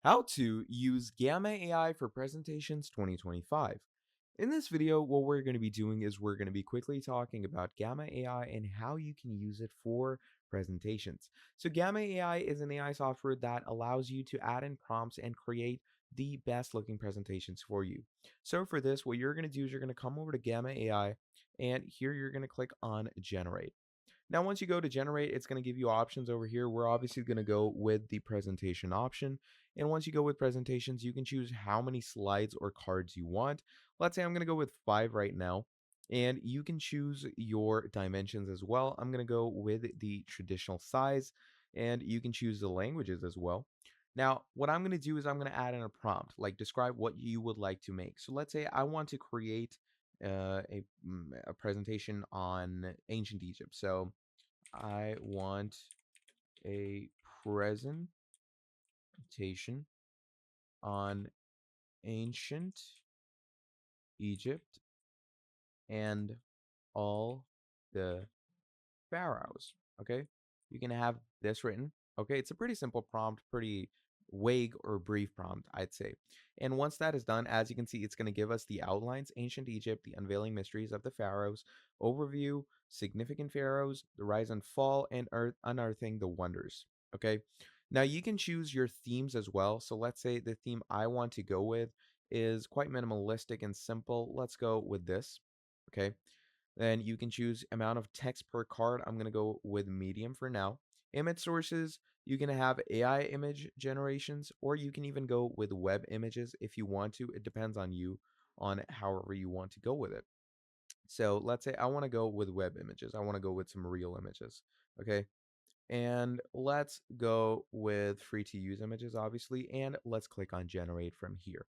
How to use Gamma AI for Presentations 2025. In this video, what we're going to be doing is we're going to be quickly talking about Gamma AI and how you can use it for presentations. So Gamma AI is an AI software that allows you to add in prompts and create the best looking presentations for you. So for this, what you're going to do is you're going to come over to Gamma AI, and here you're going to click on generate. Now, once you go to generate, it's going to give you options over here. We're obviously going to go with the presentation option. And once you go with presentations, you can choose how many slides or cards you want. Let's say I'm going to go with 5 right now. And you can choose your dimensions as well. I'm going to go with the traditional size, and you can choose the languages as well. Now, what I'm going to do is I'm going to add in a prompt, like describe what you would like to make. So let's say I want to create a presentation on ancient Egypt. So I want a presentation on ancient Egypt and all the pharaohs. Okay. You can have this written. Okay. It's a pretty simple prompt, pretty vague or brief prompt, I'd say. And once that is done, as you can see, it's going to give us the outlines, ancient Egypt, the unveiling mysteries of the pharaohs, overview, significant pharaohs, the rise and fall, and unearthing the wonders. Okay. Now you can choose your themes as well. So let's say the theme I want to go with is quite minimalistic and simple. Let's go with this. Okay. Then you can choose amount of text per card. I'm going to go with medium for now. Image sources, you can have AI image generations, or you can even go with web images if you want to. It depends on you on however you want to go with it. So let's say I want to go with web images. I want to go with some real images. Okay. And let's go with free to use images, obviously. And let's click on generate from here.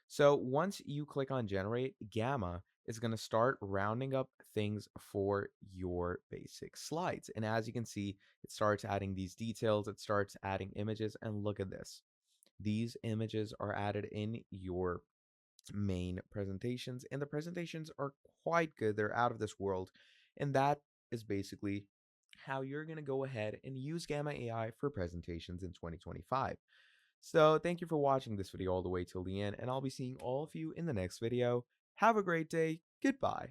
So once you click on generate, Gamma is going to start rounding up things for your basic slides. And as you can see, it starts adding these details, it starts adding images, and look at this. These images are added in your main presentations, and the presentations are quite good. They're out of this world. And that is basically how you're going to go ahead and use Gamma AI for presentations in 2025. So thank you for watching this video all the way till the end, and I'll be seeing all of you in the next video. Have a great day. Goodbye.